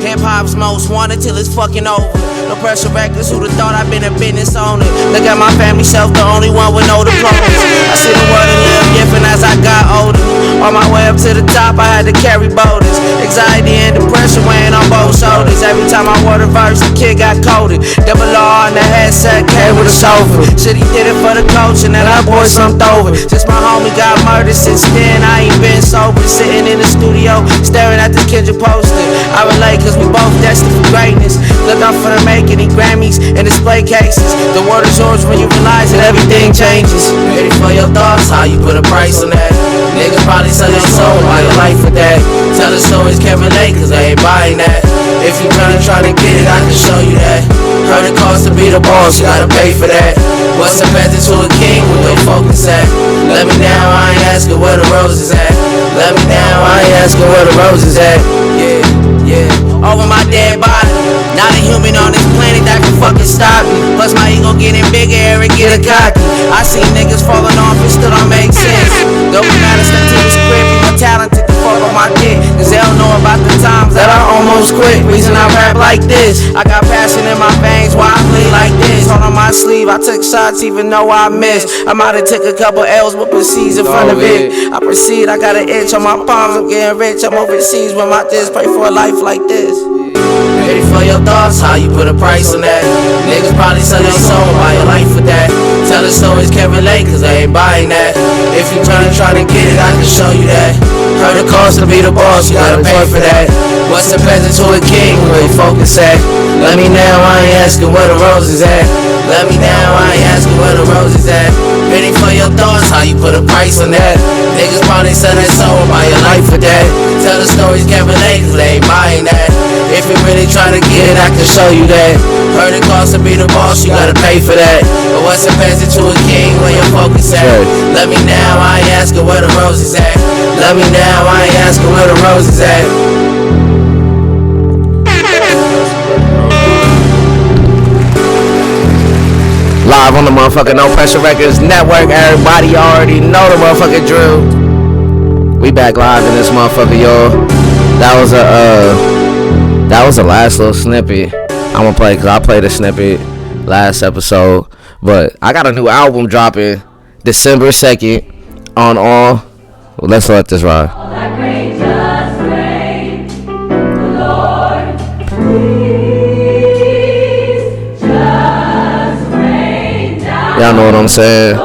Hip-hop's most wanted till it's fucking over. No pressure records, who'da thought I'd been a business owner. Look at my family self, the only one with no diplomas. I see the world and live different as I got older. On my way up to the top, I had to carry boulders. Anxiety and depression weighing on both shoulders. Every time I wore the verse, the kid got coded. Double R on the headset, came with a sofa. Shit, he did it for the coach, and then that boy slumped over. Since my homie got murdered, since then I ain't been sober. Sitting in the studio, staring at this Kendrick poster. I relate, cause we both destined for greatness. Look out for the making, he Grammys and display cases. The world is yours when you realize that everything changes. Ready for your thoughts, how you put a price on that? Niggas probably sell your soul, buy your life for that. Tell the stories can't relate, cause they ain't buying that. If you try to get it, I can show you that. Heard it costs to be the boss, you gotta pay for that. What's the method to a king with your focus at? Let me now, I ain't asking where the rose is at. Let me now, I ain't asking where the rose is at. Yeah, over my dead body. Not a human on this planet that can fucking stop me. Plus my ego getting bigger and get a cocky. I seen niggas falling off, it still don't make sense. Don't matter, step to the script, be more talented to fuck on my dick. Cause they don't know about the times that I almost quit. Reason I rap like this, I got passion in my veins, why I play like this. Hold on my sleeve, I took shots even though I missed. I might have took a couple L's, but proceeds in front of it. I proceed, I got an itch on my palms, I'm getting rich. I'm overseas with my disc, pray for a life like this. Ready for your thoughts, how you put a price on that? Niggas probably sell your soul, buy your life for that. Tell the stories can't relate, cause they ain't buying that. If you try to get it, I can show you that. Heard it costs to be the boss, you gotta pay for that. What's the present to a king, where you focus at? Let me now, I ain't asking where the rose is at. Let me now, I ain't asking where the rose is at. Ready for your thoughts, how you put a price on that? Niggas probably sell their soul, buy your life for that. Tell the stories can't relate, cause they ain't buying that. If you really try to get it, I can show you that. Heard it costs to be the boss, you gotta pay for that. But what's the present to a king, where your focus at? Let me now, I ain't asking where the rose is at. Let me now, I ain't asking where the rose is at. Live on the motherfucking No Pressure Records Network. Everybody already know the motherfucking drill. We back live in this motherfucker, y'all. That was the last little snippet I'm gonna play, cause I played a snippet last episode. But I got a new album dropping December 2nd on all. Well, let's let this ride. Y'all know what I'm saying?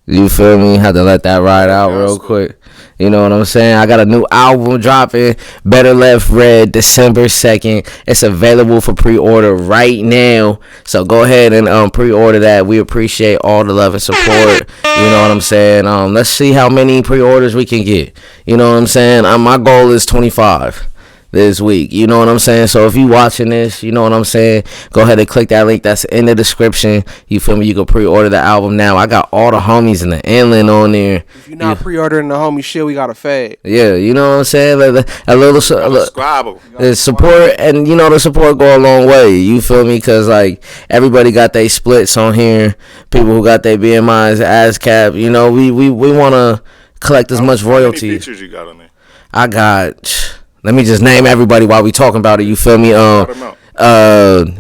You feel me? Had to let that ride out real quick. You know what I'm saying? I got a new album dropping, Better Left Red, December 2nd. It's available for pre-order right now. So go ahead and pre-order that. We appreciate all the love and support. You know what I'm saying? Let's see how many pre-orders we can get. You know what I'm saying? My goal is 25 this week. You know what I'm saying? So if you watching this, you know what I'm saying, go ahead and click that link that's in the description. You feel me? You can pre-order the album now. I got all the homies in the inland on there. If you're not pre-ordering the homie shit, we got a fade. Yeah, you know what I'm saying? A little support, and you know the support go a long way. You feel me? Cause like everybody got their splits on here. People who got their BMIs, ASCAP. You know, we want to collect as much royalty. How many features you got on there? I got. Let me just name everybody while we talking about it. You feel me?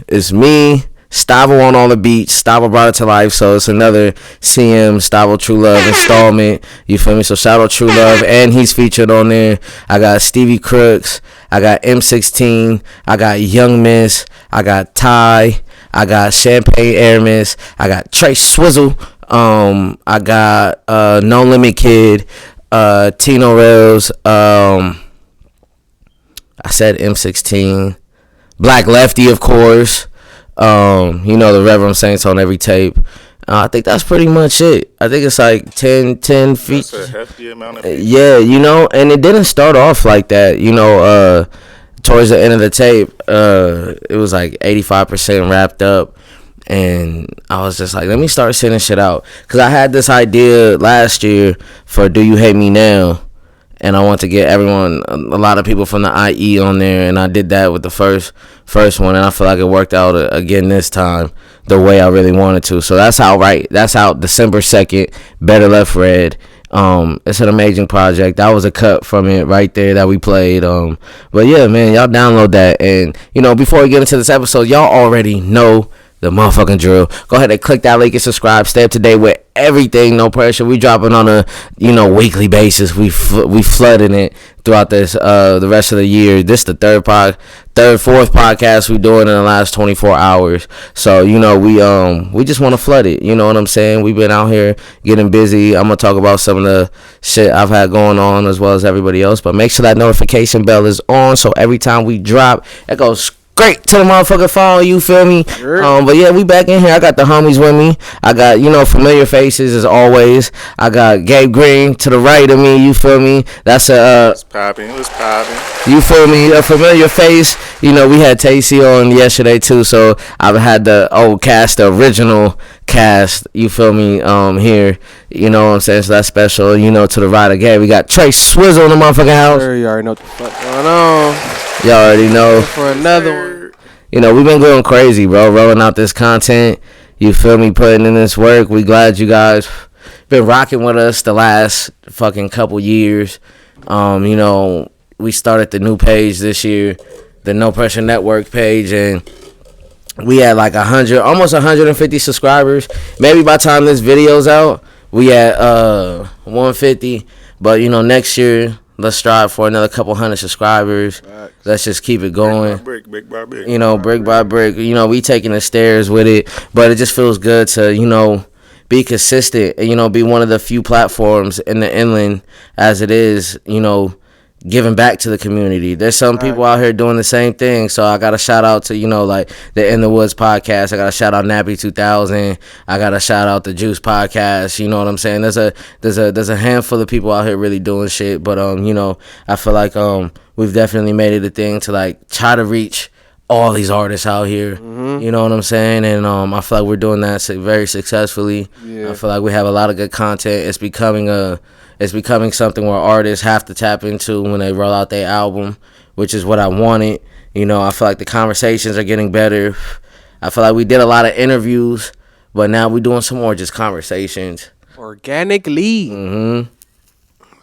It's me, Stavo on all the beats. Stavo brought it to life, so it's another CM Stavo True Love installment. You feel me? So shout out True Love, and he's featured on there. I got Stevie Crooks. I got M16. I got Young Miss. I got Ty. I got Champagne Airmiss. I got Trace Swizzle. I got No Limit Kid. Tino Rails. I said M16, Black Lefty, of course. You know, the Reverend Saints on every tape. I think that's pretty much it. I think it's like 10 feet. That's a hefty amount of feet. Yeah, you know, and it didn't start off like that. You know, towards the end of the tape, it was like 85% wrapped up. And I was just like, let me start sending shit out. Because I had this idea last year for Do You Hate Me Now? and I want to get everyone, a lot of people from the IE on there, and I did that with the first one, and I feel like it worked out again this time the way I really wanted to. So that's out December 2nd, Better Left Red. It's an amazing project. That was a cut from it right there that we played. But yeah, man, y'all download that. And, before we get into this episode, y'all already know the motherfucking drill. Go ahead and click that link and subscribe. Stay up to date with everything. No pressure. We dropping on a, weekly basis. We flooding it throughout this, the rest of the year. This the fourth podcast we doing in the last 24 hours. So, we just want to flood it. You know what I'm saying? We've been out here getting busy. I'm going to talk about some of the shit I've had going on as well as everybody else. But make sure that notification bell is on so every time we drop, it goes great to the motherfucking phone, you feel me? Sure. But yeah, we back in here. I got the homies with me. I got, familiar faces as always. I got Gabe Green to the right of me, you feel me? That's It's popping. You feel me? A familiar face. We had Tacey on yesterday too, so I've had the old cast, the original cast, you feel me, here. You know what I'm saying? So that's special. To the right of Gabe, we got Trey Swizzle in the motherfucking house. Sure, you already know what the fuck going on. Y'all already know. For another one. We've been going crazy, bro, rolling out this content. You feel me? Putting in this work. We glad you guys been rocking with us the last fucking couple years. We started the new page this year, the No Pressure Network page, and we had like almost 150 subscribers. Maybe by the time this video's out, we at 150. But next year, let's strive for another couple hundred subscribers. Right. Let's just keep it going. Brick by brick. Brick by brick. We taking the stairs with it, but it just feels good to, be consistent and, be one of the few platforms in the inland as it is, giving back to the community. There's some people out here doing the same thing. So I got to shout out to, like the In the Woods podcast. I got to shout out Nappy 2000. I got to shout out the Juice podcast. You know what I'm saying? There's a handful of people out here really doing shit. But, I feel like we've definitely made it a thing to like try to reach all these artists out here. Mm-hmm. You know what I'm saying? And I feel like we're doing that very successfully. Yeah. I feel like we have a lot of good content. It's becoming something where artists have to tap into when they roll out their album, which is what I wanted. I feel like the conversations are getting better. I feel like we did a lot of interviews, but now we're doing some more just conversations. Organically. Mm-hmm.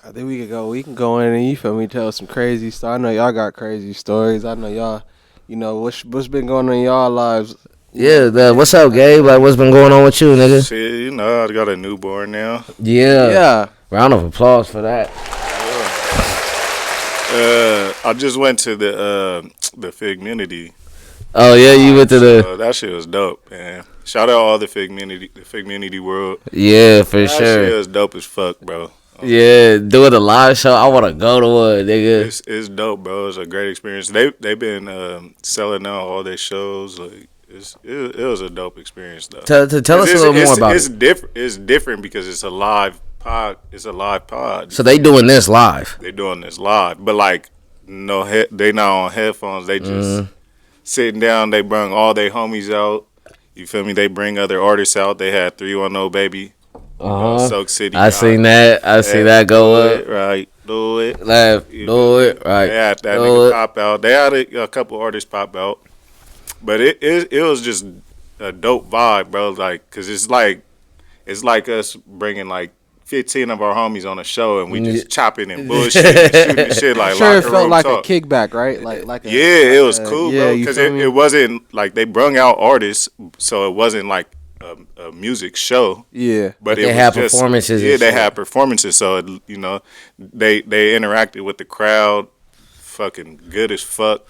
I think we can go in and, you feel me, tell some crazy stories. I know y'all got crazy stories. I know y'all, what's been going on in y'all lives. Yeah, what's up, Gabe? Like, what's been going on with you, nigga? Shit, I got a newborn now. Yeah. Round of applause for that. I just went to the Figmunity. Oh yeah, you went to the. That shit was dope, man. Shout out all the Figmunity world. Yeah, for that sure. That shit was dope as fuck, bro. Yeah, doing a live show. I want to go to one, nigga. It's dope, bro. It's a great experience. They've been selling out all their shows. Like it was a dope experience, though. Tell us a little more about it. It's different because it's a live pod. It's a live pod. So they doing this live. But like they not on headphones. They just sitting down. They bring all their homies out. You feel me? They bring other artists out. They had 310 Baby. Soak City. I seen that. I seen that go up. Right. Do it. Laugh. Do it. Right. They had that nigga pop out. They had a couple artists pop out. But it was just a dope vibe, bro. Like, cause it's like us bringing like 15 of our homies on a show and we just chopping and bullshit and shooting shit like. Sure, it felt like a kickback, right? It was cool, bro. Because it wasn't like they brung out artists, so it wasn't like a music show. Yeah, but they had performances. Yeah, they had performances. So they interacted with the crowd, fucking good as fuck.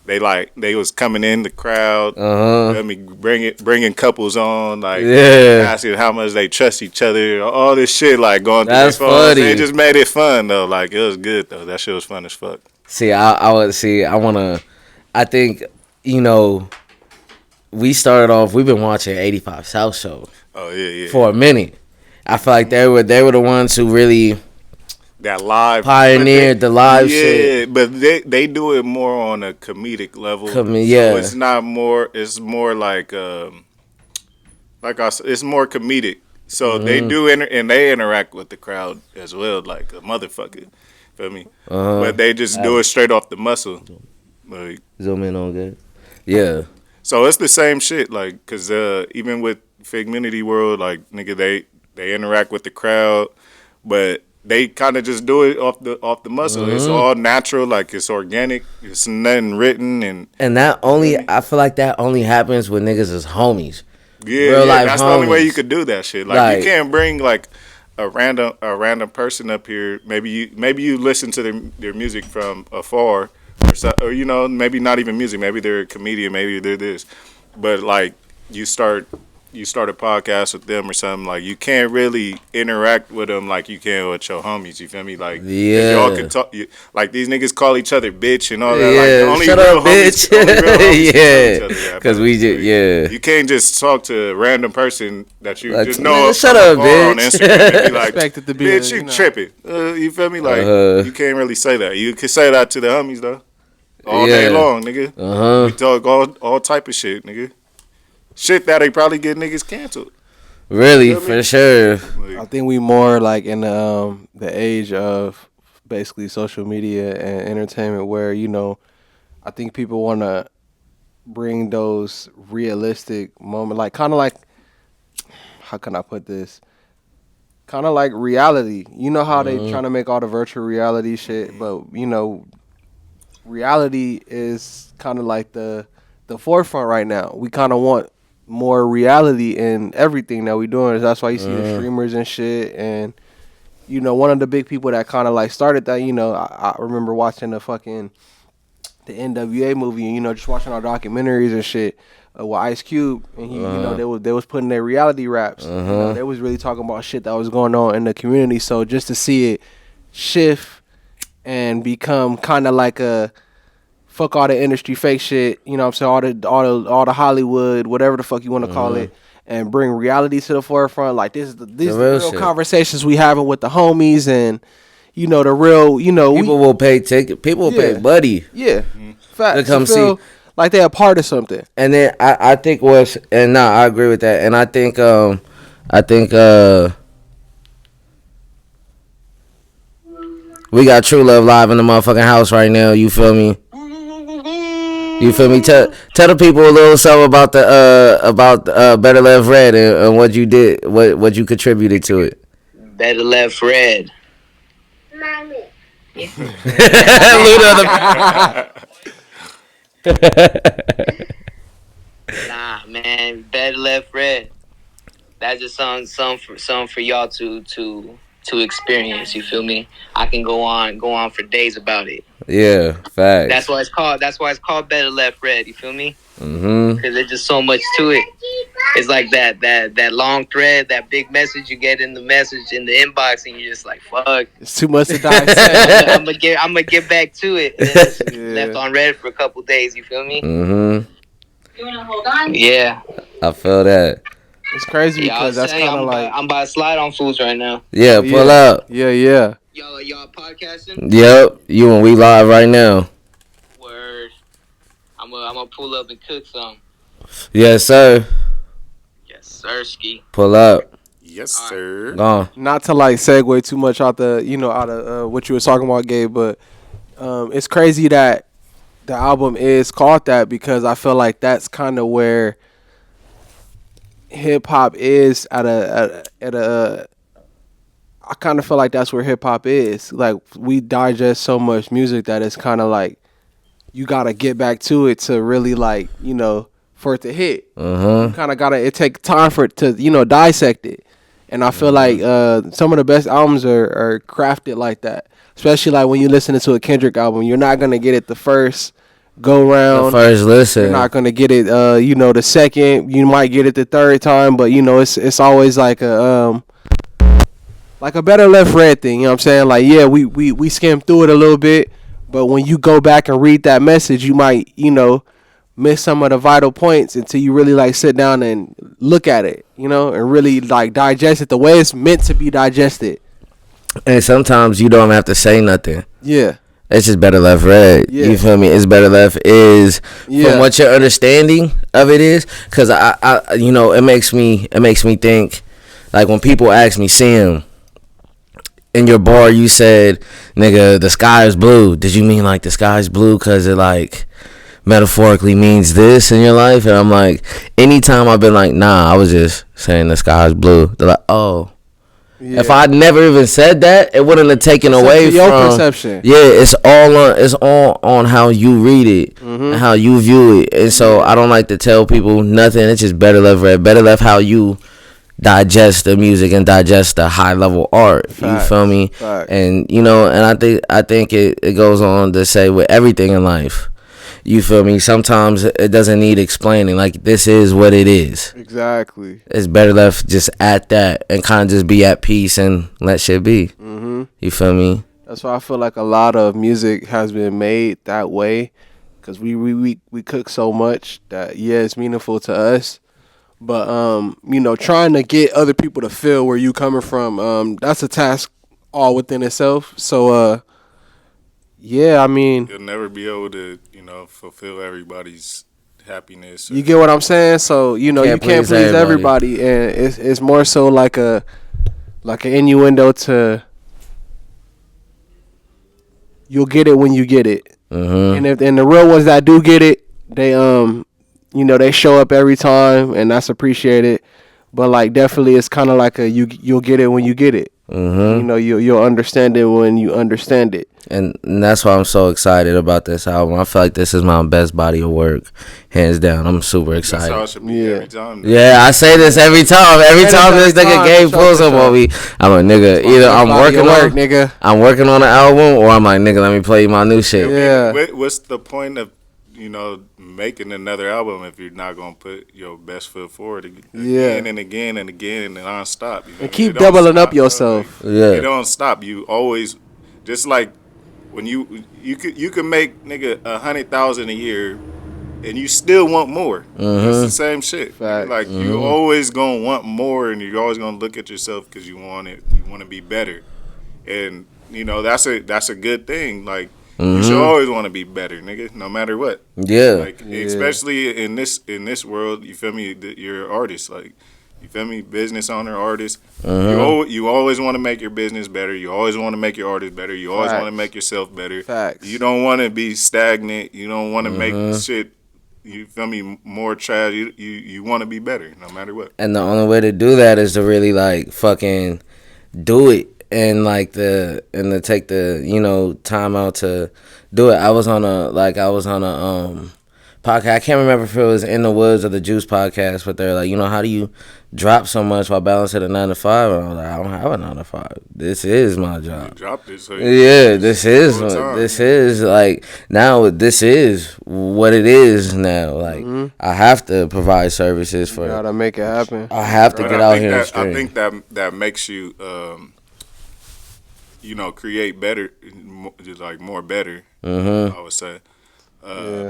They was coming in the crowd. Let me bringing couples on, like asking how much they trust each other. All this shit like going through their phones. Funny. They just made it fun though. Like it was good though. That shit was fun as fuck. I think we started off. We've been watching 85 South Show. Oh yeah. For a minute. I feel like they were the ones who really that live pioneered the live shit. Yeah, but they do it more on a comedic level. So it's not more. It's more like it's more comedic. So they do and they interact with the crowd as well, like a motherfucker. Feel me? But they just do it straight off the muscle. Like, zoom in on good. Yeah. So it's the same shit, like, cause even with Figminity World, like, nigga, they interact with the crowd, but they kind of just do it off the muscle. It's all natural, like it's organic. It's nothing written, and that only I feel like that only happens when niggas is homies. Yeah, that's homies. The only way you could do that shit. Like you can't bring like a random person up here. Maybe you listen to their music from afar, or you know, maybe not even music. Maybe they're a comedian. Maybe they're this, but like you start a podcast with them or something, like you can't really interact with them like you can with your homies. You feel me? Like y'all can talk. Like these niggas call each other bitch and all that. Yeah, like the only shut real up, homies, bitch. only real homies Yeah, call each other because we just You can't just talk to a random person that you like, just know. Shut up, bitch. On Instagram and be like, Expected to be bitch, you tripping. You feel me? Like you can't really say that. You can say that to the homies though, all day long, nigga. We talk all type of shit, nigga. Shit that they probably get niggas canceled. Really, for sure. I think we more like in the age of basically social media and entertainment where, you know, I think people want to bring those realistic moments, like kind of like, how can I put this? Kind of like reality. You know how they trying to make all the virtual reality shit, but, you know, reality is kind of like the forefront right now. We kind of want more reality in everything that we doing. That's why you see the streamers and shit. And, you know, one of the big people that kind of like started that, you know, I remember watching the NWA movie, and, you know, just watching our documentaries and shit with Ice Cube, and he, you know, they was putting their reality raps. You know, they was really talking about shit that was going on in the community. So just to see it shift and become kind of like a fuck all the industry fake shit, you know what I'm saying, all the Hollywood, whatever the fuck you want to call it, and bring reality to the forefront. Like these are the real conversations we having with the homies, and you know the real, you know, people will pay ticket, people will pay money, facts, to come see, like they a part of something. And then I think I agree with that, and I think we got True Love live in the motherfucking house right now. You feel me? You feel me? Tell the people a little something about the Better Left Red and what you did, what you contributed to it. Better Left Red. Mommy. Nah, man, Better Left Red. That's just something for y'all to experience. You feel me? I can go on for days about it. Yeah, facts. That's why it's called Better Left Red. You feel me? Because there's just so much to it. It's like that long thread, that big message you get in the message in the inbox, and you're just like, fuck. It's too much to dissect. I'm gonna get back to it. And then it's left on red for a couple days. You feel me? You wanna hold on? Yeah. I feel that. It's crazy because that's kind of like I'm about to slide on fools right now. Yeah, pull up. Yeah. Y'all podcasting? Yep, you and we live right now. Word. I'm gonna pull up and cook some. Yes, sir. Yes, sir. Ski. Pull up. Yes, sir. Gone. Not to like segue too much out of what you were talking about, Gabe, but it's crazy that the album is called that, because I feel like that's kind of where hip hop is I kind of feel like that's where hip hop is. Like, we digest so much music that it's kind of like you gotta get back to it to really, like, you know, for it to hit. You kind of gotta, it take time for it to, you know, dissect it. And I feel like some of the best albums are crafted like that. Especially like when you listen to a Kendrick album, you're not gonna get it the first go round. The first listen. You're not gonna get it you know, the second. You might get it the third time, but you know, it's always like a Better Left Red thing, you know what I'm saying? Like, yeah, we skim through it a little bit, but when you go back and read that message, you might, you know, miss some of the vital points until you really like sit down and look at it, you know, and really like digest it the way it's meant to be digested. And sometimes you don't have to say nothing. Yeah. It's just Better Left Red. Yeah. You feel me? It's Better Left is from what your understanding of it is. Because I you know, it makes me think, like, when people ask me, Sim, in your bar you said, nigga, the sky is blue. Did you mean like the sky is blue because it like metaphorically means this in your life? And I'm like, anytime I've been like, nah, I was just saying the sky is blue. They're like, oh. Yeah. If I'd never even said that, it wouldn't have taken away from your perception. Yeah, it's all on how you read it and how you view it. And so I don't like to tell people nothing. It's just better left read, better left how you digest the music and digest the high level art. Facts. You feel me? Facts. And you know, and I think it goes on to say with everything in life. You feel me? Sometimes it doesn't need explaining. Like, this is what it is. Exactly. It's better left just at that and kind of just be at peace and let shit be. Mm-hmm. You feel me? That's why I feel like a lot of music has been made that way, because we cook so much that, yeah, it's meaningful to us. But, you know, trying to get other people to feel where you coming from, that's a task all within itself. So, yeah, I mean, you'll never be able to, you know, fulfill everybody's happiness. You get what I'm saying? So, you know, you can't please everybody, and it's more so like an innuendo to you'll get it when you get it. And the real ones that do get it, they you know, they show up every time, and that's appreciated. But like, definitely, it's kind of like you'll get it when you get it. You know, you'll understand it when you understand it. And that's why I'm so excited about this album. I feel like this is my best body of work, hands down. I'm super excited. That's how it should be every time. Yeah, I say this every time. Every time this nigga Gabe pulls up on me, I'm like, nigga, either I'm working on an album, or I'm like, nigga, let me play my new shit. Yeah. What's the point of, you know, making another album if you're not gonna put your best foot forward again and again and again and non-stop? You know? And keep doubling up yourself. It don't stop. You always, just like when you could make, nigga, 100,000 a year and you still want more. It's the same shit. Fact. Like you always gonna want more, and you're always gonna look at yourself because you want it. You want to be better, and you know that's a good thing. Like you should always want to be better, nigga, no matter what. Yeah. Like especially in this world, you feel me? You're an artist, like. You feel me? Business owner, artist. You always want to make your business better. You always want to make your artist better. You always want to make yourself better. Facts. You don't want to be stagnant. You don't want to make shit, you feel me, more trash. You want to be better no matter what. And the only way to do that is to really like fucking do it, and like to take the, you know, time out to do it. I was on a podcast. I can't remember if it was In the Woods or the Juice podcast, but they're like, you know, how do you drop so much while balancing a 9 to 5? And I was like, I don't have a 9 to 5. This is my job. You dropped it, so this is like, now this is what it is now. Like I have to provide services for. You gotta make it happen. I have to get out here and stream. I think that makes you, you know, create better, just like more better. I would say,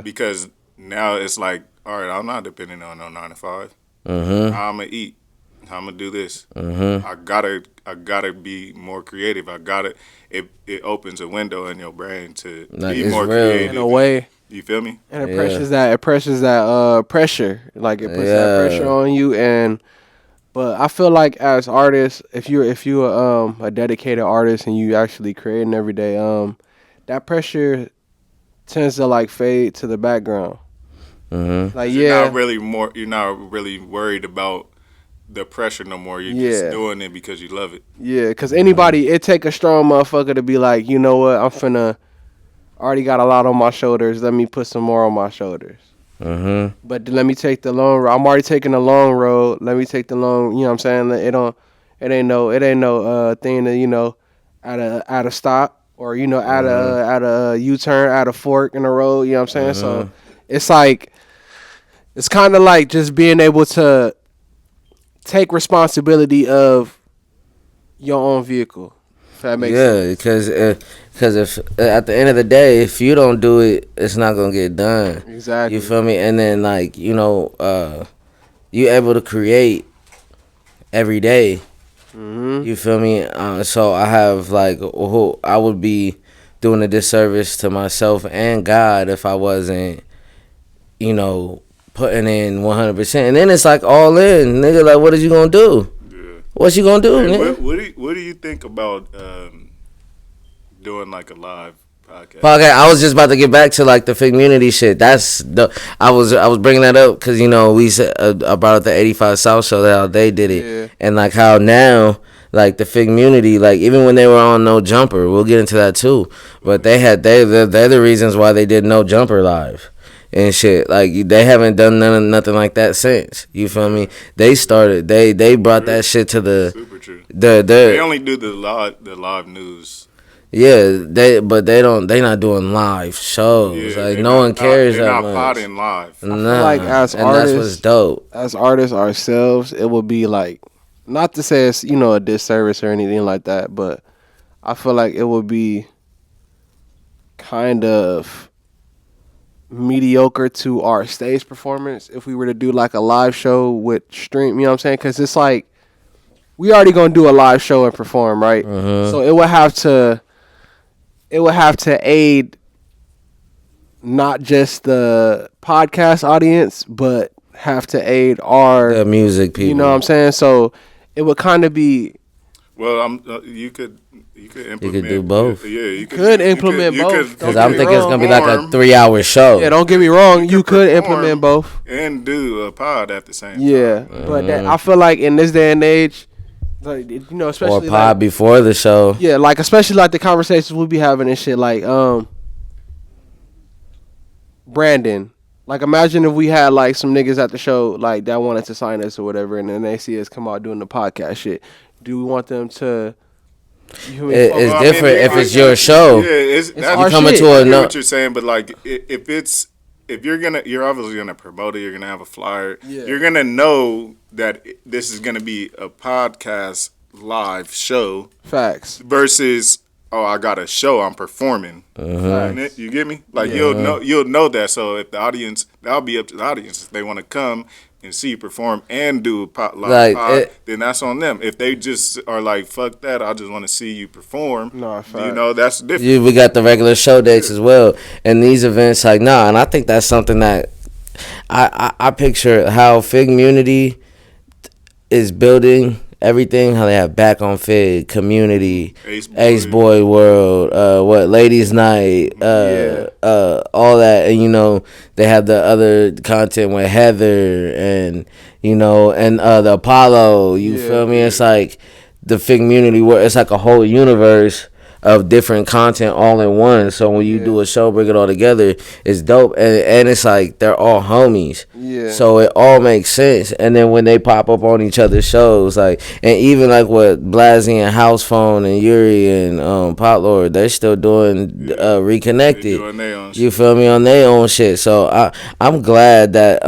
because now it's like, all right, I'm not depending on no 9 to 5. How I'm gonna eat, how I'm gonna do this. I gotta be more creative. It opens a window in your brain to be more creative in a way. You feel me? And it pressures that pressure. Like, it puts that pressure on you. But I feel like as artists, if you're a dedicated artist and you actually creating every day, that pressure tends to like fade to the background. Like, you're not really worried about the pressure no more. You're just doing it because you love it. Yeah, because it take a strong motherfucker to be like, you know what, already got a lot on my shoulders. Let me put some more on my shoulders. But let me take the long road. I'm already taking the long road. Let me take the long. You know what I'm saying? It ain't no thing to, you know, at a stop, or, you know, at a U-turn, at a fork in the road. You know what I'm saying? So it's like, it's kind of like just being able to take responsibility of your own vehicle. If that makes sense. Because if at the end of the day, if you don't do it, it's not gonna get done. Exactly. You feel me? And then, like, you know, you able to create every day. You feel me? So I have, like, I would be doing a disservice to myself and God if I wasn't, you know, putting in 100%. And then it's like all in, nigga. Like, what is you gonna do? What you gonna do, nigga? What what do you think about doing like a live podcast? Okay, I was just about to get back to like the community shit. That's the I was bringing that up because we said I brought up the 85 South show that how they did it, and like how now like the community, like even when they were on No Jumper, we'll get into that too. But they're the reasons why they did No Jumper live and shit. Like they haven't done nothing like that since. You feel me? They started. They brought that shit to the. Super true. They only do the live news. Yeah, they not doing live shows. Yeah, like no one cares they're that not much. potting live. Nah, like as and artists, that's what's dope. As artists ourselves, it would be like, not to say it's a disservice or anything like that, but I feel like it would be kind of mediocre to our stage performance if we were to do like a live show with stream. You know what I'm saying? Because it's like we already gonna do a live show and perform, right? So it would have to aid not just the podcast audience, but have to aid the music people. You know what I'm saying? So it would kind of be. Well, you could implement. You could do both. Yeah, you could implement both. Because I'm thinking it's gonna be like a 3-hour show. Yeah, don't get me wrong. You could implement both and do a pod at the same time. Yeah, but I feel like in this day and age, like, especially or pod before the show. Yeah, like especially like the conversations we'll be having and shit. Like Brandon. Like imagine if we had like some niggas at the show like that wanted to sign us or whatever, and then they see us come out doing the podcast shit. Do we want them to? It's different if it's your show. Yeah, that's coming to I get what you're saying, but like if you're obviously gonna promote it, you're gonna have a flyer. Yeah. You're gonna know that this is gonna be a podcast live show. Facts. Versus, I got a show I'm performing. You get me? Like you'll know that. So if the audience, that'll be up to the audience if they want to come and see you perform and do a live pod, then that's on them. If they just are like, fuck that, I just want to see you perform. No, that's different. We got the regular show dates as well, and these events and I think that's something that I picture how Figmunity is building everything, how they have Back on Fig, Community, Ace Boy World, Ladies Night, all that, and they have the other content with Heather and the Apollo. You feel me? It's like the Figmunity where it's like a whole universe of different content all in one. So when you do a show, bring it all together, it's dope. And it's like they're all homies. Yeah. So it all makes sense. And then when they pop up on each other's shows, like, and even like with Blasey and House Phone and Yuri and Pot Lord, they're still doing Reconnected. Doing their own you feel me, on their own shit. So I'm glad that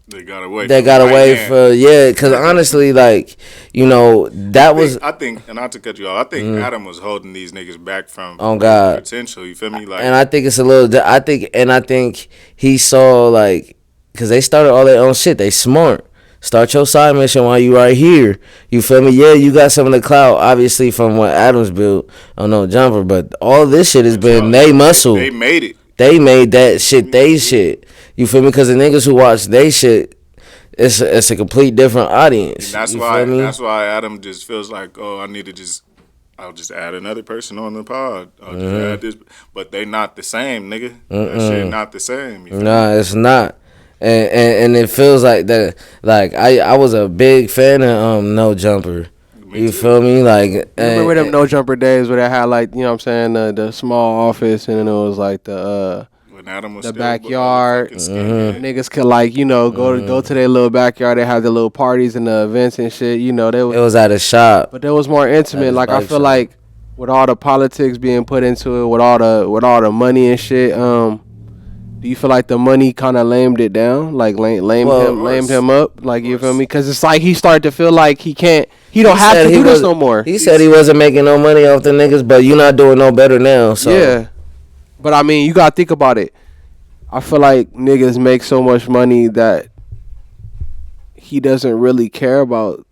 they got away. Because honestly, like, I think, and not to cut you off, I think Adam was holding these niggas back from potential. You feel me? Like, and I think it's a little. I think he saw like, because they started all their own shit. They smart. Start your side mission while you right here. You feel me? Yeah, you got some of the clout, obviously, from what Adams built on No Jumper, but all this shit has been they muscle. They made it. They made that shit they shit. You feel me? Because the niggas who watch they shit, it's a complete different audience. And that's why Adam just feels like, I'll just add another person on the pod. I'll just add this, but they not the same, nigga. That shit not the same. Nah, it's not. And it feels like that. Like I was a big fan of No Jumper. You feel me? Like, remember them No Jumper days where they had like, you know what I'm saying, the small office, and then it was like the backyard. Niggas could like, go to their little backyard. They have their little parties and the events and shit. It was at a shop, but it was more intimate. Like I feel like with all the politics being put into it, with all the money and shit, do you feel like the money kind of lamed it down, like lamed him up, like, you feel me? Because it's like he started to feel like he don't have to do this no more. He said he wasn't making no money off the niggas, but you're not doing no better now. So yeah, but I mean, you gotta think about it. I feel like niggas make so much money that he doesn't really care about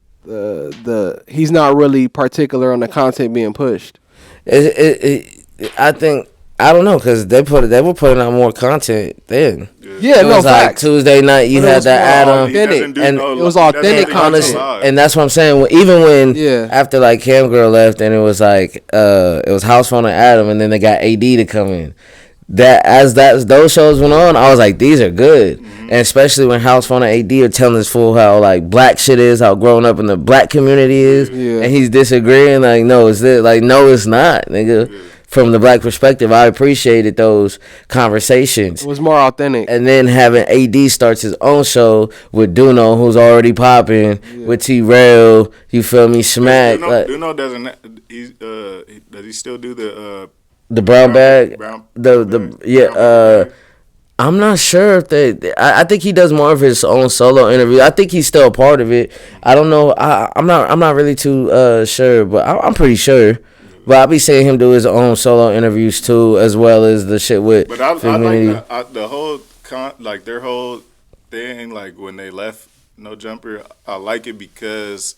he's not really particular on the content being pushed. I think I don't know, because they were putting out more content then. Yeah, It was like facts. Tuesday night, you But it had was that more Adam. authentic. And it was authentic content. And that's what I'm saying. Even when Yeah. after like Cam Girl left, and it was like it was House Phone and Adam, and then they got AD to come in. As those shows went on, I was like, these are good. And especially when House Phone and AD are telling us full how like black shit is, how growing up in the black community is, Yeah. and he's disagreeing like, no, it's this, like, no, it's not, nigga. From the black perspective, I appreciated those conversations. It was more authentic. And then having AD starts his own show with Duno, who's already popping, with T-Rail, you feel me, Smack. Duno doesn't. Does he still do the brown bag? Brown bag? I'm not sure if I think he does more of his own solo interview. I think he's still a part of it. I don't know. I'm not really too sure, but I'm pretty sure. But I'll be seeing him do his own solo interviews too, as well as the shit with. But I like the whole like their whole thing. Like when they left No Jumper, I like it because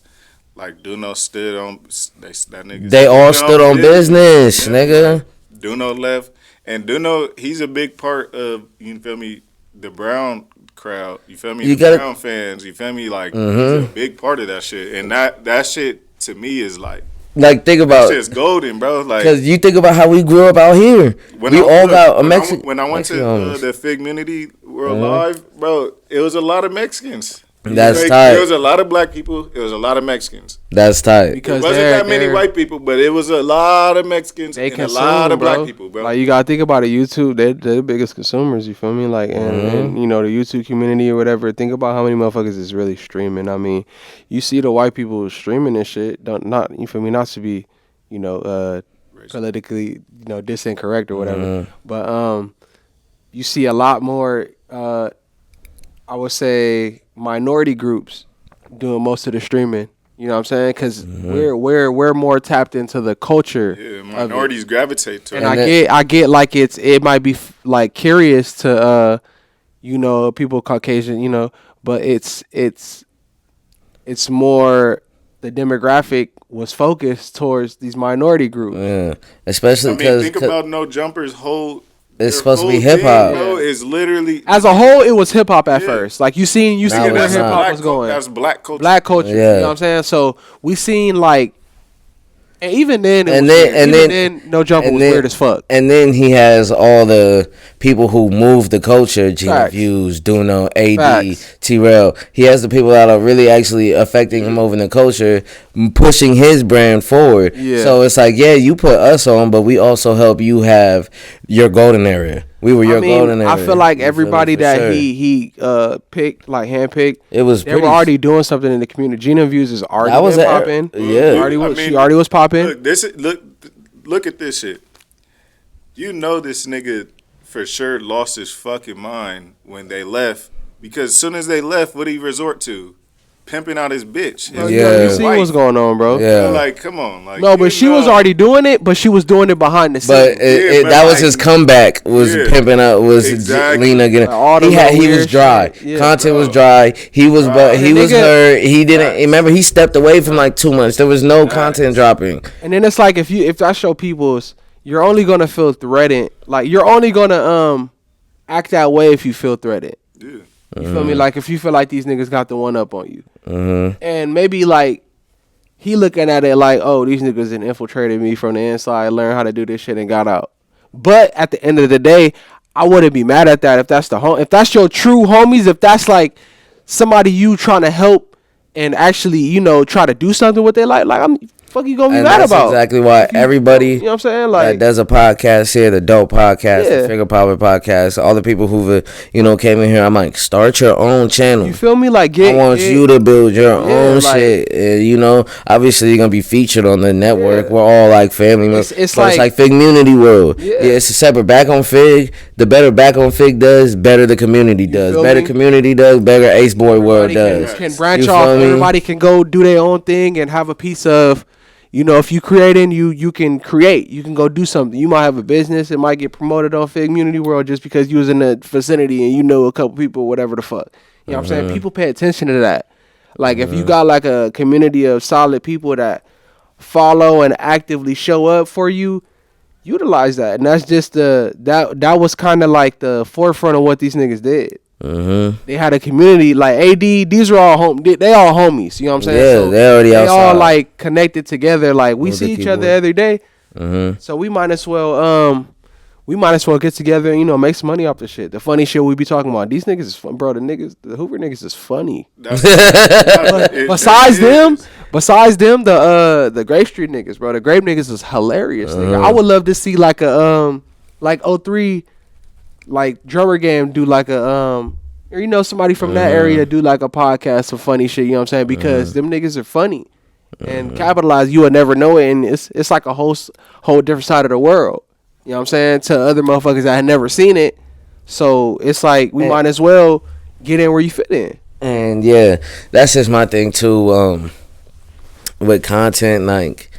like Duno stood on that nigga. They all stood on business, nigga. Duno left, and Duno, he's a big part of, you feel me, the Brown crowd. You feel me, Brown fans. You feel me, like he's a big part of that shit, and that shit to me is like. Like, think about that shit's golden, bro. Like, because you think about how we grew up out here. When I went to the Figmunity World Live, bro, it was a lot of Mexicans. That's tight. There was a lot of black people. It was a lot of Mexicans. That's tight. Because there wasn't that many white people, but it was a lot of Mexicans and a lot of black people, bro. Like, you gotta think about it. YouTube, they're the biggest consumers. You feel me? Like, and you know, the YouTube community or whatever. Think about how many motherfuckers is really streaming. I mean, you see the white people streaming this shit. You feel me? Not to be, you know, politically, you know, incorrect or whatever. But you see a lot more. I would say minority groups doing most of the streaming. You know what I'm saying? Because we're more tapped into the culture. Yeah, minorities gravitate to it. And I get like it might be like curious to you know, people Caucasian, you know, but it's more the demographic was focused towards these minority groups. Yeah, especially because think about No Jumper's whole. It's supposed to be hip hop. It's literally as a whole. It was hip hop at first. Like you seen where hip hop was going. That's black culture. Black culture. Yeah. You know what I'm saying? So we seen like, and even then, No Jumper was weird as fuck. And then he has all the people who move the culture: Gina Views, Duno, AD, T-Rail. He has the people that are really actually affecting and moving the culture, pushing his brand forward. Yeah. So it's like, yeah, you put us on, but we also help you have your golden area. We were your golden area. I feel like everybody that he picked, like handpicked, they were already doing something in the community. Gina Views is already popping. Yeah, she already was popping. Look at this shit. You know this nigga for sure lost his fucking mind when they left, because as soon as they left, what did he resort to? Pimping out his bitch. You see what's going on, bro. Yeah. Like, come on. Like, no, but she was already doing it, but she was doing it behind the scenes. But that was his comeback. Was pimping out. Was Lena getting? He was dry. Content was dry. He was hurt. He didn't remember. He stepped away from like 2 months. There was no content dropping. And then it's like if I show people's, you're only gonna feel threatened. Like you're only gonna act that way if you feel threatened. Yeah. You feel me? Like if you feel like these niggas got the one up on you, and maybe like he looking at it like, oh, these niggas infiltrated me from the inside, learned how to do this shit, and got out. But at the end of the day, I wouldn't be mad at that if that's if that's your true homies, if that's like somebody you trying to help and actually, you know, try to do something with their life. Like I'm. Fuck you gonna be mad about? Exactly why everybody, you know what I'm saying, like that does a podcast here, the Dope Podcast, the Figure Power Podcast, all the people who've came in here. I'm like, start your own channel. You feel me? Like I want you to build your own shit. You know, obviously you're gonna be featured on the network. We're all like family. It's like Figmunity World. Yeah, it's a separate. Back on Fig, the better Back on Fig does, better the community does. Better community does, better Ace Boy World does. Can branch off. Everybody can go do their own thing and have a piece of. You know, if you creating, you can create. You can go do something. You might have a business. It might get promoted on Figmunity World just because you was in the vicinity and you know a couple people, whatever the fuck. You know what I'm saying? People pay attention to that. Like, if you got, like, a community of solid people that follow and actively show up for you, utilize that, and that's just that was kind of like the forefront of what these niggas did. They had a community like AD. These are all they all homies. You know what I'm saying? Yeah, so they already they outside. all like connected together. Like we see each other every day. So we might as well get together and make some money off the shit. The funny shit we be talking about. These niggas is fun, bro. The Hoover niggas is funny. Besides them, the Grape Street niggas, bro. The Grape niggas is hilarious. Nigga. I would love to see like a like 03 like drummer game do like a or somebody from that area do like a podcast of funny shit. You know what I'm saying? Because them niggas are funny and capitalize. You would never know it, and it's like a whole different side of the world. You know what I'm saying? To other motherfuckers that had never seen it. So it's like we might as well get in where you fit in. And yeah, that's just my thing too. With content, like,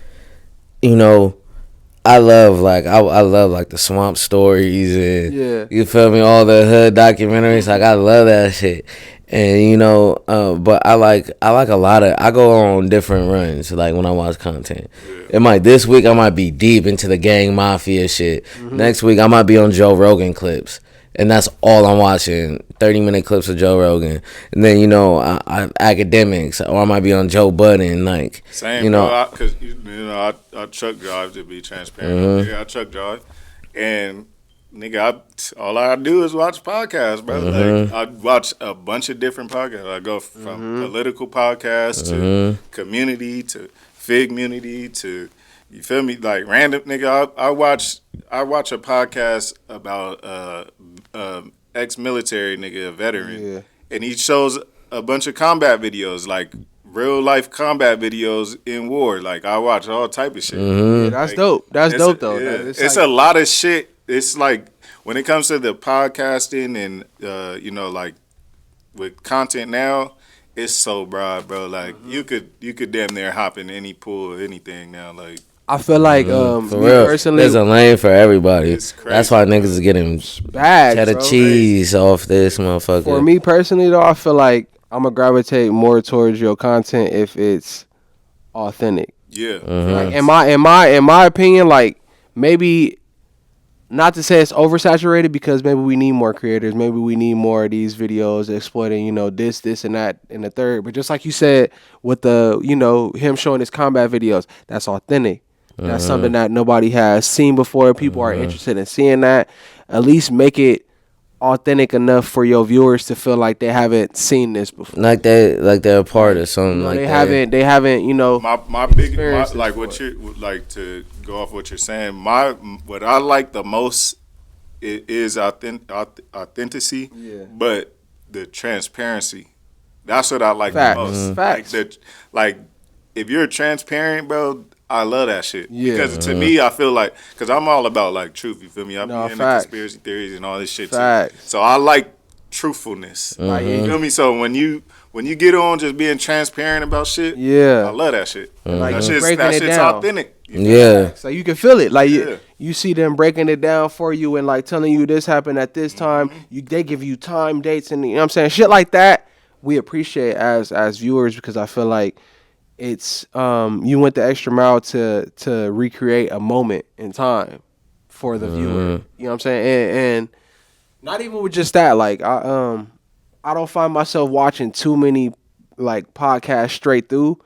I love like the swamp stories and you feel me, all the hood documentaries. Like I love that shit. And but I like a lot of. I go on different runs. Like when I watch content, this week I might be deep into the gang mafia shit. Next week I might be on Joe Rogan clips, and that's all I'm watching. 30-minute clips of Joe Rogan, and then I academics, or I might be on Joe Budden. Like same, bro. Because I truck drive, to be transparent. I truck drive, and nigga, all I do is watch podcasts, bro. Like I watch a bunch of different podcasts. I go from political podcasts to community to figmunity to, you feel me, like random nigga. I watch a podcast about ex-military nigga, a veteran, and he shows a bunch of combat videos, like real life combat videos in war. Like I watch all type of shit. Yeah, that's dope. That's dope though. Yeah. It's like, a lot of shit. It's like when it comes to the podcasting and like with content now, it's so broad, bro. Like you could damn near hop in any pool or anything now. Like I feel like for real, personally, there's a lane for everybody. That's why niggas is getting bags, cheddar cheese off this motherfucker. For me personally though, I feel like I'm gonna gravitate more towards your content if it's authentic. Yeah. Like in my opinion, like maybe not to say it's oversaturated, because maybe we need more creators. Maybe we need more of these videos exploiting, this and that and the third. But just like you said with the, him showing his combat videos, that's authentic. That's something that nobody has seen before. People are interested in seeing that. At least make it authentic enough for your viewers to feel like they haven't seen this before. Like they're a part of something like that. They haven't, My big like what you like to go off what you're saying. What I like the most is authenticity, but the transparency. That's what I like the most. Facts. Like if you're transparent, bro, I love that shit. Yeah. Because to me, I feel like, because I'm all about like truth, you feel me? I'm into conspiracy theories and all this shit too. So I like truthfulness. You feel me? So when you get on just being transparent about shit, I love that shit. Like that shit's down. authentic. So you can feel it. Like you see them breaking it down for you and like telling you this happened at this time. They give you time, dates, and shit like that. We appreciate as viewers, because I feel like it's you went the extra mile to recreate a moment in time for the viewer. You know what I'm saying? And not even with just that, like I don't find myself watching too many like podcasts straight through.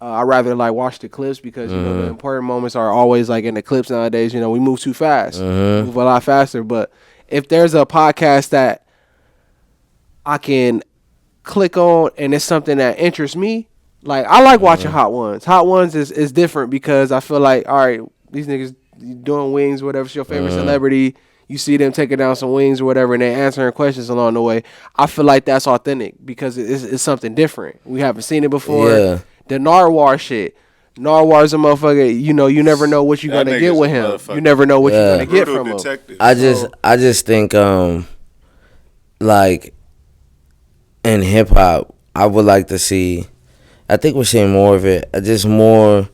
I rather like watch the clips, because the important moments are always like in the clips nowadays. We move too fast, move a lot faster. But if there's a podcast that I can click on and it's something that interests me, like I like watching Hot Ones. Hot Ones is different, because I feel like, all right, these niggas doing wings, whatever's your favorite celebrity. You see them taking down some wings or whatever, and they answering questions along the way. I feel like that's authentic, because it's something different. We haven't seen it before. Yeah. The Narwhal shit. Narwhal's a motherfucker. You never know what you're gonna get with him. You never know what you're gonna get from him. I just think like in hip hop, I would like to see. I think we're seeing more of it. Just more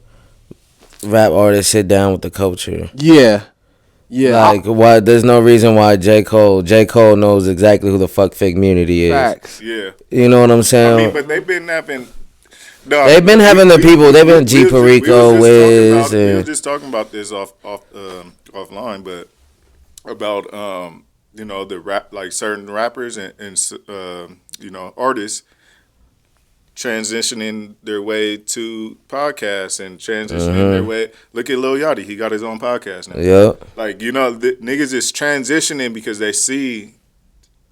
rap artists sit down with the culture. Yeah. Like why? There's no reason why J. Cole knows exactly who the fuck figmunity is. Facts. Yeah. You know what I'm saying? I mean, but they've been having. They've been having the people. They've been G Perico, Wiz, we were just talking about this off offline, but about the rap, like certain rappers and artists transitioning their way to podcasts and transitioning their way. Look at Lil Yachty, he got his own podcast now. Yep. Like the niggas is transitioning because they see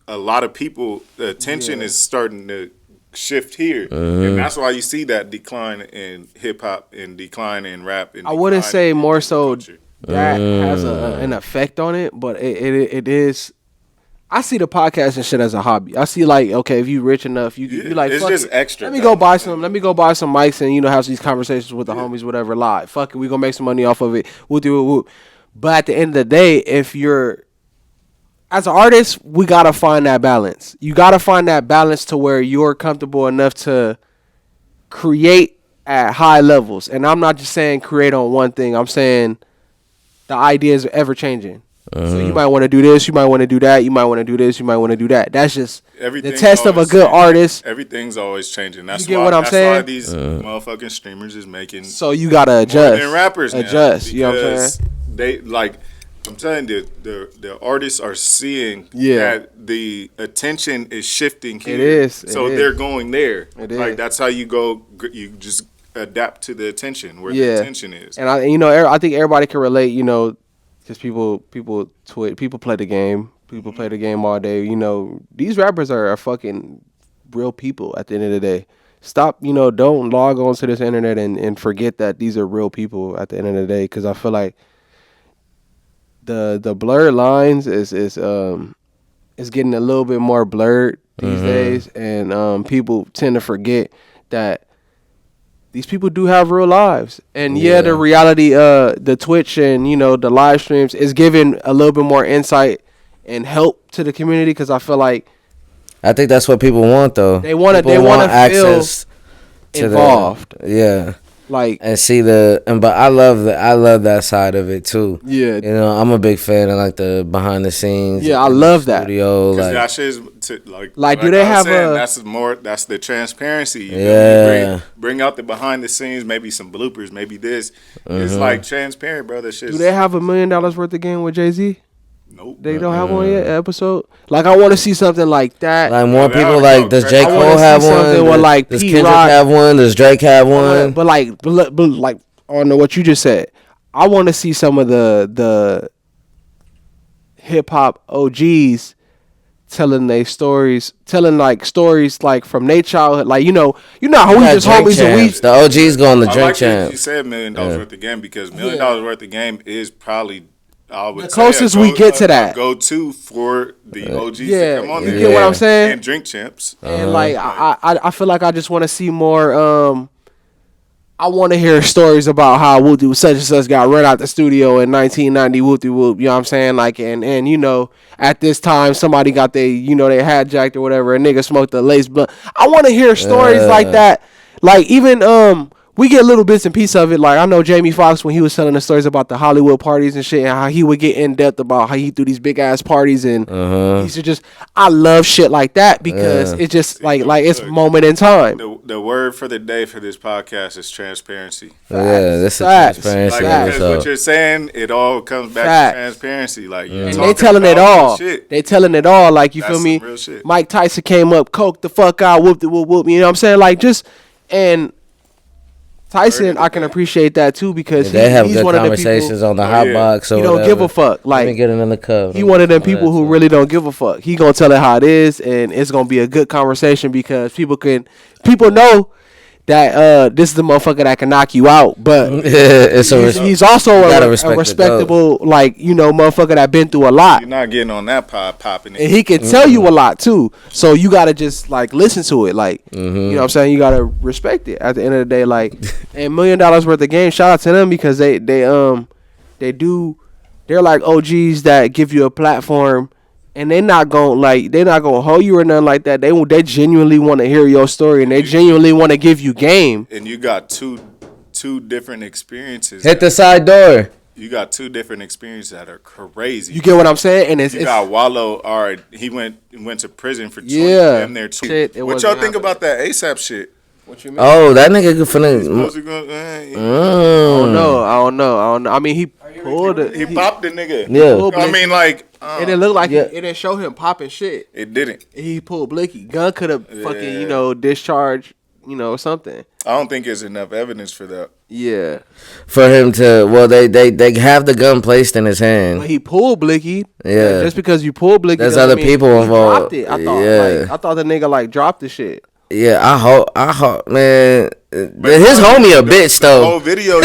a lot of people. The attention is starting to shift here, and that's why you see that decline in hip hop and decline in rap. And I wouldn't say more so culture. that has an effect on it, but it is. I see the podcast and shit as a hobby. I see like, okay, if you rich enough, you like, it's fuck just it. extra. Let me go buy some mics and have these conversations with the homies, whatever. Live, fuck it, we gonna make some money off of it. We'll do it. But at the end of the day, if you're as an artist, we gotta find that balance. You gotta find that balance to where you're comfortable enough to create at high levels. And I'm not just saying create on one thing. I'm saying the ideas are ever changing. So you might want to do this, you might want to do that, you might want to do this, you might want to do that. That's just the test of a good artist. Everything's always changing. That's you get what I'm saying? Why these motherfucking streamers is making. So you gotta adjust. More than rappers adjust. Now, you know what I'm saying? They like. I'm telling you, the artists are seeing that the attention is shifting here. It is. So they're going there. It like is. that's how you go. You just adapt to the attention where the attention is. And I think everybody can relate. Because people play the game. People play the game all day. These rappers are fucking real people at the end of the day. Stop, don't log on to this internet and forget that these are real people at the end of the day. Because I feel like the blurred lines is getting a little bit more blurred these days. And people tend to forget that these people do have real lives. And the reality, the Twitch and, the live streams is giving a little bit more insight and help to the community because I feel like I think that's what people want though. They want access to involved. Like and see but I love that side of it too. Yeah. I'm a big fan of like the behind the scenes. Yeah, I love that. Studio, like that shit is do they have that's the transparency. Bring out the behind the scenes, maybe some bloopers, maybe this. It's like transparent, bro. That shit. Do they have $1 million worth of game with Jay-Z? Nope. They don't have one yet episode. Like I want to see something like that. Like more people like does J. Cole have one? Does Kendrick have one? Does Drake have one? But like I don't know what you just said. I want to see some of the hip hop OGs telling their stories, telling like stories like from their childhood. Like how we just homies and we the OGs go on the Drink Champ. You said $1 million worth of game because $1 million worth of game is probably. The closest we get to that go-to for the OGs to come on there. You get what I'm saying? And Drink Champs. And like I feel like I just want to see more. I want to hear stories about how Wooty such and such got run out the studio in 1990. Wooty whoop, you know what I'm saying? Like and at this time somebody got they had jacked or whatever. A nigga smoked a lace blunt. I want to hear stories like that. Like even we get little bits and pieces of it. Like I know Jamie Foxx when he was telling the stories about the Hollywood parties and shit, and how he would get in depth about how he threw these big ass parties and he should just. I love shit like that because it's just like it's moment in time. The word for the day for this podcast is transparency. This is transparency. Because what you're saying, it all comes back to transparency. Like and they telling it all. They telling it all. Like you feel me? Real shit. Mike Tyson came up, coked the fuck out, whoop the whoop whoop. You know what I'm saying? Like just and. Tyson, I can appreciate that too because they have he's good one conversations of the people, on the hot box. He don't give a fuck. Like let me get it in the cup. He one of them people who really don't give a fuck. He gonna tell it how it is, and it's gonna be a good conversation because people know that this is the motherfucker that can knock you out, but he's also a respectable motherfucker that been through a lot. You're not getting on that popping, and he can tell you a lot too. So you gotta just like listen to it, like you know what I'm saying. You gotta respect it. At the end of the day, like and $1 million worth of game. Shout out to them because they're like OGs that give you a platform. And they're not gonna hold you or nothing like that. They genuinely want to hear your story and they genuinely want to give you game. And you got two different experiences. Hit the side door. You got two different experiences that are crazy. You get what I'm saying? And it's got Wallow. All right, he went to prison for 20 damn near 20. What y'all think about that ASAP shit? What you mean? Oh, that nigga I don't know. I mean, he. pulled it. He popped the nigga. Yeah. I mean, like, It didn't look like it didn't show him popping shit. it didn't. He pulled Blicky. Gun could have fucking, discharged, something. I don't think there's enough evidence for that. Yeah. For him to, well, they have the gun placed in his hand. But he pulled Blicky. Yeah. Just because you pulled Blicky, There's doesn't other mean people he involved. dropped it. I thought, Yeah. I thought the nigga dropped the shit. Yeah, I hope, man. His homie a bitch The though. whole video,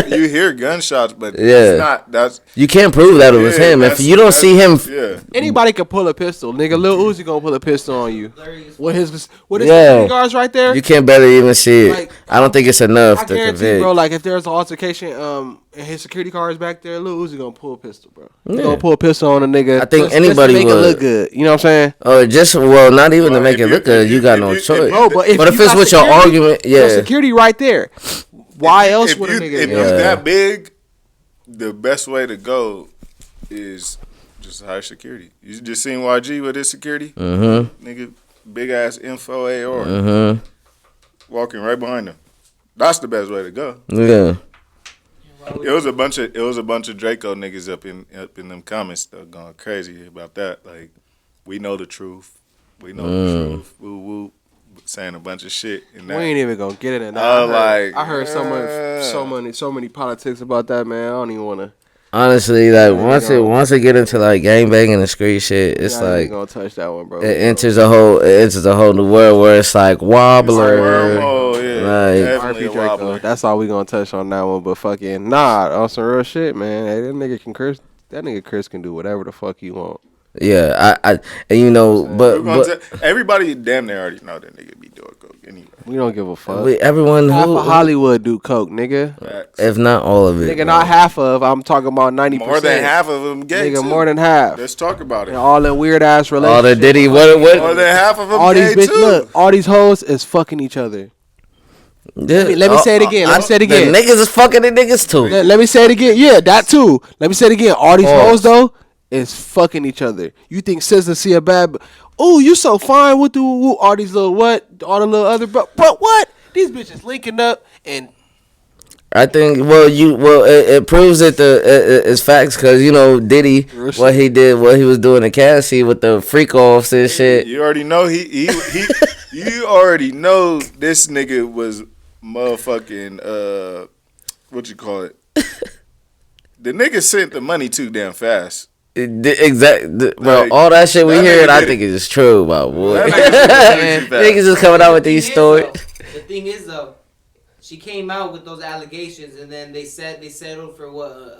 you hear gunshots, but Yeah. it's not. That's You can't prove that it was him. If you don't see him, yeah. Anybody can pull a pistol, nigga. Lil Uzi gonna pull a pistol on you. With his Yeah. security guards right there. you can't barely even see it. Like, I don't think it's enough I to guarantee, convict. bro. Like if there's an altercation, and his security guards back there, Lil Uzi gonna pull a pistol, bro. He Yeah. gonna pull a pistol on a nigga. I think just anybody to make would. it look good. You know what I'm saying? Or just not even to Well, make if it you- look good. if You you- got if no you- choice. Bro, but if But if you it's got with your security, argument, your yeah. security right there. Why else would a If nigga? you that big, the best way to go is just hire security. You just seen YG with his security, nigga, big ass info AR, walking right behind him. That's the best way to go. Yeah. It was a bunch of Draco niggas up in them comments though, going crazy about that. Like, we know the truth. We know the truth. Woo woo, saying a bunch of shit. And We that. ain't even gonna get into that. I heard so many politics about that, man. I don't even wanna. Honestly, like once it get into like gang banging and street shit, it's I ain't like gonna touch that one, bro. it enters a whole new world where it's like wobbler. Oh yeah, Like, definitely a RP Draco. wobbler. That's all we gonna touch on that one. But fucking on some real shit, man. Hey, that nigga can Chris. That nigga Chris can do whatever the fuck he want. Yeah, I and but Everybody damn near already know that nigga be doing coke anyway. We don't give a fuck. everyone Half who of Hollywood do coke, nigga. Facts. if not all of it, Nigga, not half of. I'm talking about 90%. More than half of them gay. Nigga, too. more than half. Let's talk about it. And all in weird ass relationships. all the Diddy More what than half of them All gay these bitches, too. look, all these hoes is fucking each other. Let me say it again. Let me say it again. The niggas is fucking the niggas too. Let me say it again. Yeah, that too. Let me say it again. All these Pause. hoes though is fucking each other. You think SZA see a bad? Oh, you so fine. What do all these little what? All the little other but what? These bitches linking up and I think it proves that it's facts because Diddy what he was doing to Cassie with the freak offs and shit. You already know you already know this nigga was motherfucking what you call it? The nigga sent the money too damn fast. Exactly, bro. Like, All that shit we that heard, nigga I did think is true, my boy. That nigga sent the money too Niggas fast. just coming out with these stories. The thing is though, she came out with those allegations, and then they settled for what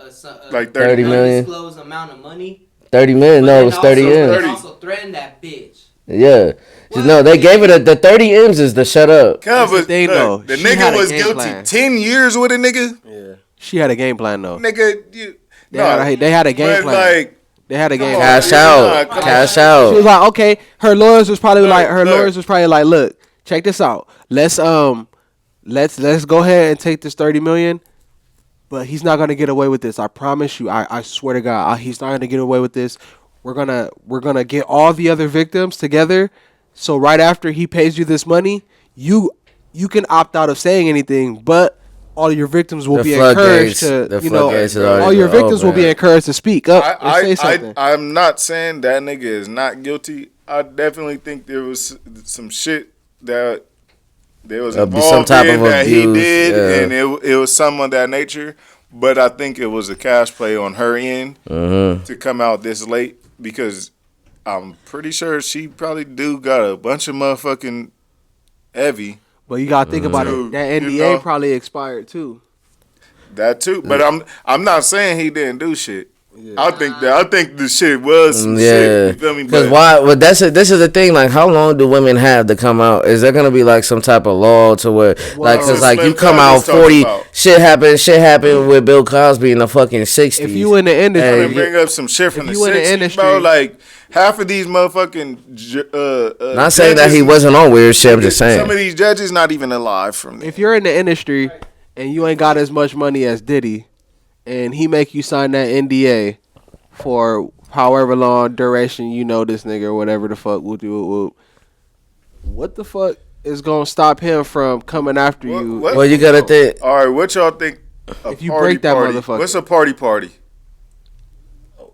Like 30 million. undisclosed amount of money. 30 million, But no, then it was 30 also, M's. they also threatened that bitch. Yeah. No, they gave it the 30 M's is the shut up. Come, the thing, though. the She had nigga a was game guilty plan. 10 years with a nigga. she had a game plan though. Nigga, They had a game but plan. like, They had a game on. plan. Cash Yeah, out. come Cash She out. was like, okay. Her lawyers was probably Look. look, check this out. Let's go ahead and take this 30 million, but he's not gonna get away with this. I promise you. I swear to God, he's not gonna get away with this. We're gonna get all the other victims together. So right after he pays you this money, you can opt out of saying anything, but all your victims will The be floodgates- encouraged the to, you know, floodgates is already all your been victims will be open. encouraged to speak up and say something. I'm not saying that nigga is not guilty. I definitely think there was some shit that there was There'll be involved some type in of that abuse, he did, yeah. and it was some of that nature. But I think it was a cash play on her end to come out this late because I'm pretty sure she probably got a bunch of motherfucking heavy. But you gotta think about Dude, it. That you NDA know. probably expired too. That too, but I'm not saying he didn't do shit. I think the shit was some shit. Yeah, You feel me? because But why? Well, this is the thing. Like, how long do women have to come out? Is there gonna be like some type of law to where, like, cause like you Slim come Thug out is 40, talking about. shit happened with Bill Cosby in the fucking 60s. If you in the industry, I'm gonna bring up some shit from the you in the 60s, industry- bro. Like half of these motherfucking not saying that he judges- wasn't on weird shit. I'm just saying. Some of these judges not even alive from if you're in the industry and you ain't got as much money as Diddy, and he make you sign that NDA for however long duration you know this nigga or whatever the fuck will do, what the fuck is gonna stop him from coming after you? What- Well, you gotta think. All right, what y'all think? If you break that motherfucker. What's a party?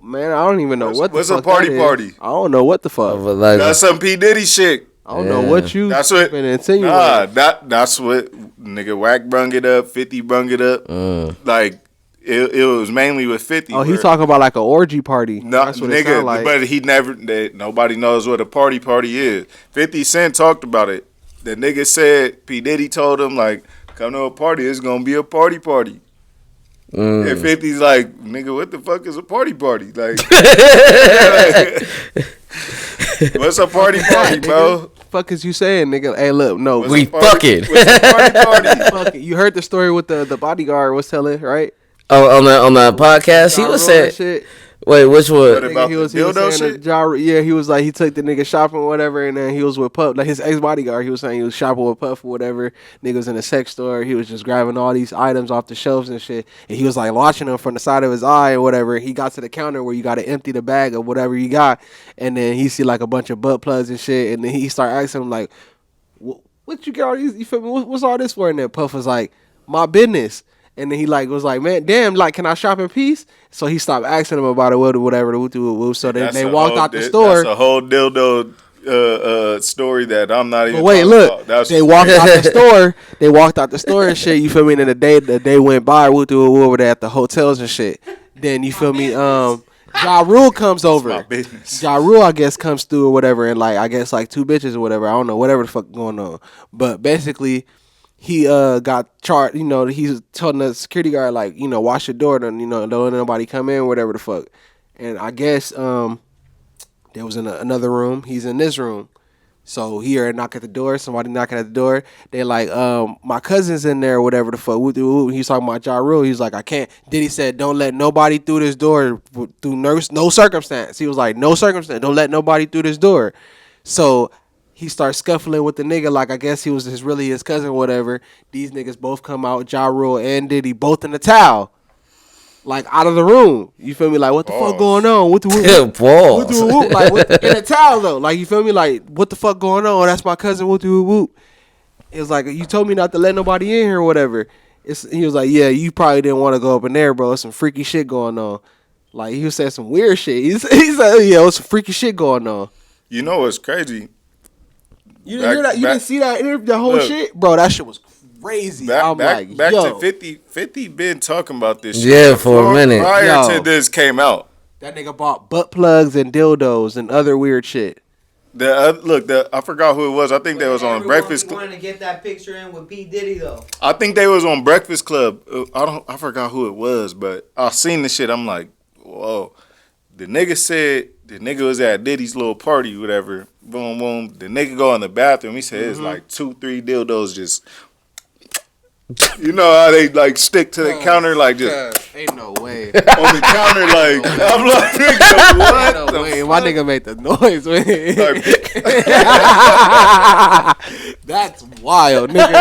Man, I don't even know what the what's fuck a party that is. party? I don't know what the fuck. But like, That's some P Diddy shit. I don't know what you That's what. been insinuating. Nah, that's what nigga Wack brung it up. 50 brung it up. Like it was mainly with 50. Oh, he's talking about like an orgy party. No, That's what it nigga, sound like. but he never. Nobody knows what a party is. 50 Cent talked about it. The nigga said P Diddy told him like, come to a party. It's gonna be a party. And 50's like, nigga, what the fuck is a party? Like, what's a party, bro? Fuck is you saying, nigga? Hey, look, no, What's we a party? fucking. What's a party? fuck it. You heard the story with the bodyguard was telling, right? Oh, on the podcast, he Ja was Rule saying. and shit. Wait, which one? What about He was the dildo saying shit? that yeah, he was like he took the nigga shopping or whatever, and then he was with Puff, like his ex bodyguard. He was saying he was shopping with Puff or whatever. Nigga was in a sex store. He was just grabbing all these items off the shelves and shit, and he was like watching them from the side of his eye or whatever. He got to the counter where you got to empty the bag of whatever you got, and then he see like a bunch of butt plugs and shit, and then he start asking him like, "What you got all these? You feel me? What's all this for?" And then Puff was like, "My business." And then he like was like, man, damn, like, can I shop in peace? So he stopped asking him about it, whatever. So they walked out the store. That's a whole dildo story that I'm not even. But wait, talking look, about. they walked out the store. They walked out the store and shit. You feel me? And then the day went by. We over there at the hotels and shit. Then you feel me? Ja Rule comes over. my business. Ja Rule, I guess, comes through or whatever, and like I guess like two bitches or whatever. I don't know, whatever the fuck going on. But basically, he got charged. You know, he's telling the security guard like, you know, watch your door, and don't let nobody come in, whatever the fuck. And I guess there was in another room. He's in this room. So he heard a knock at the door. Somebody knocking at the door. They like, my cousin's in there or whatever the fuck. He's talking about Ja Rule. He's like, I can't. Diddy said, don't let nobody through this door through no circumstance. He was like, no circumstance. Don't let nobody through this door. So he starts scuffling with the nigga like I guess he was really his cousin or whatever. These niggas both come out, Ja Rule and Diddy, both in the towel. Like out of the room, you feel me? Like what the fuck going on? What the like in a towel though? Like you feel me? Like what the fuck going on? That's my cousin. Whoop. It was like you told me not to let nobody in here or whatever. He was like, yeah, you probably didn't want to go up in there, bro. It's some freaky shit going on. Like he was saying some weird shit. He said, yeah, it's some freaky shit going on. You know what's crazy? You didn't hear that? You didn't see that interview? The whole shit, bro. That shit was crazy. I'm back yo. to 50. 50 been talking about this shit. Yeah, for a minute. Prior to this came out. That nigga bought butt plugs and dildos and other weird shit. I forgot who it was. I think they was on Breakfast Club. Wanted to get that picture in with P Diddy though. I think they was on Breakfast Club. I forgot who it was, but I seen the shit. I'm like, whoa. The nigga said the nigga was at Diddy's little party, whatever. Boom, boom. The nigga go in the bathroom. He said it's like 2-3 dildos just. You know how they like stick to the counter like just ain't no way. on the counter like I'm like nigga what No the way. fuck? My nigga made the noise, man. That's wild, nigga.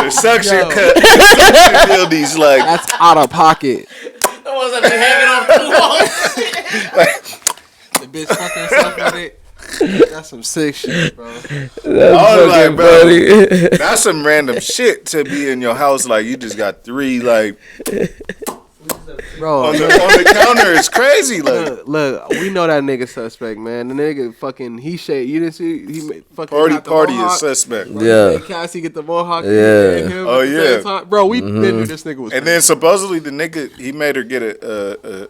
The suction cut. The suction dildies like That's out of pocket. The ones that be hanging off the walls. The bitch fucking stuff with it. That's some sick shit, bro. I was like, bro, that's some random shit to be in your house. Like you just got 3 like Bro, on the counter. It's crazy. Like look, we know that nigga suspect, man. The nigga fucking he shade. You didn't see he made fucking party mohawk. is suspect. Yeah. Cassie get the mohawk. Yeah. And him Oh, at the yeah. same time. Bro, we been this nigga was. And then supposedly the nigga he made her get her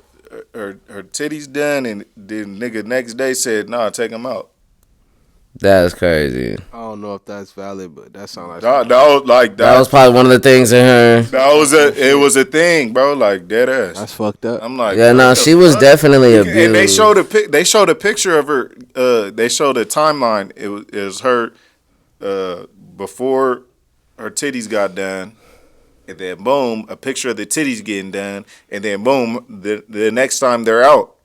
titties done, and the nigga next day said, "Nah, take them out." That's crazy. I don't know if that's valid, but that sounds like That was probably one of the things in her. It was a thing, bro. Like dead ass. that's fucked up. I'm like, Yeah, no, she was definitely abused. And they showed a picture of her. They showed a timeline. It was her before her titties got done, and then boom, a picture of the titties getting done, and then boom, the next time they're out,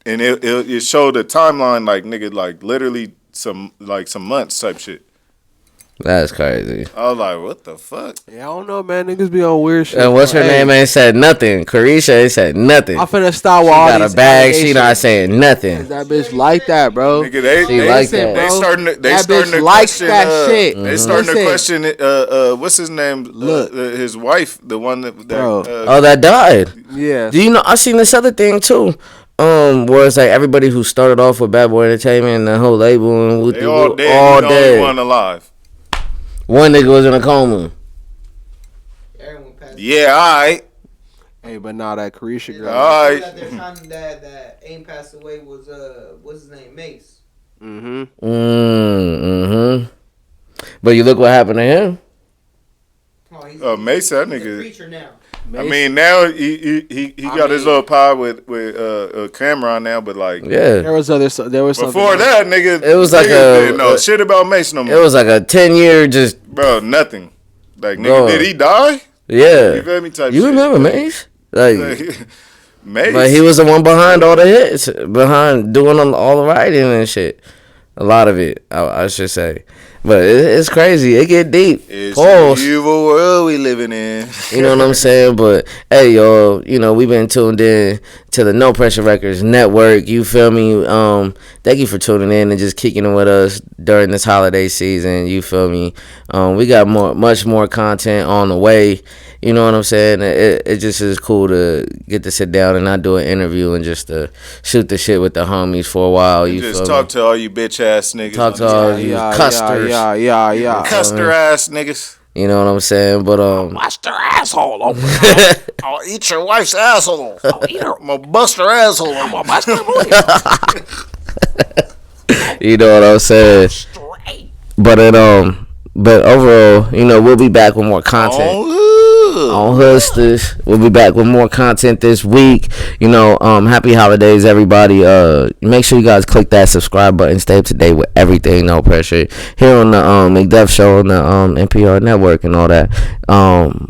and it showed a timeline like nigga, like literally some months type shit. That's crazy. I was like, what the fuck? Yeah, I don't know, man. Niggas be on weird shit. And what's her bro. name? Ain't said nothing. Carisha ain't said nothing. I finna start She with all got these a bag. She allegations. not saying nothing. That bitch like that, bro. Nigga, they like Listen, that. They bro, starting to that bitch question. likes that shit. They starting to Listen. question. What's his name? Look. His wife, the one that Bro. Oh, that died. Yeah. Do you know? I seen this other thing too. Where it's like everybody who started off with Bad Boy Entertainment and the whole label and They all dead. all He's the dead. only one alive. One nigga was in a coma. Everyone passed. Yeah, all right. Hey, but nah, that Carisha girl. All right. That they're trying that Aim passed away was what's his name, Mace. But you look what happened to him. Oh, he's Mesa, that he's a nigga. preacher now. I mean, now he got his little pod with Cameron now, but like There was something before that, nigga. It was like didn't know shit about Mace no more. It was like a 10-year just bro, nothing. Like nigga, Bro. did he die? yeah. You feel me? Type You shit. remember Mace? Like Mace. But he was the one behind all the hits, behind doing all the writing and shit. A lot of it, I should say. But it's crazy. It get deep. It's Pause. the evil world we living in. You know what I'm saying? But hey, y'all, you know, we've been tuned in to the No Pressure Records Network. You feel me? Thank you for tuning in and just kicking it with us during this holiday season. You feel me? We got much more content on the way. You know what I'm saying? It just is cool to get to sit down and not do an interview and just to shoot the shit with the homies for a while. You just feel talk me? to all you bitch ass niggas. Talk to all you custers. Yeah. Custer ass niggas. You know what I'm saying? But Watch their asshole. I'll eat your wife's asshole. I'll eat her. I'm gonna bust her asshole. I'm gonna bust her. you know what I'm saying? But overall, you know, we'll be back with more content. On Hustlers. We'll be back with more content this week. You know, happy holidays, everybody. Make sure you guys click that subscribe button. Stay up to date with everything, No Pressure. Here on the Mcduff Show on the NPR network and all that.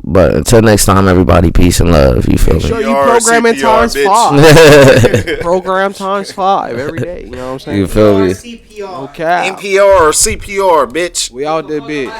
But until next time, everybody, peace and love. You feel me? Sure, you program it times 5. Program times 5 every day. You know what I'm saying? You feel me? CPR. Okay. NPR or CPR, bitch. We out there, bitch.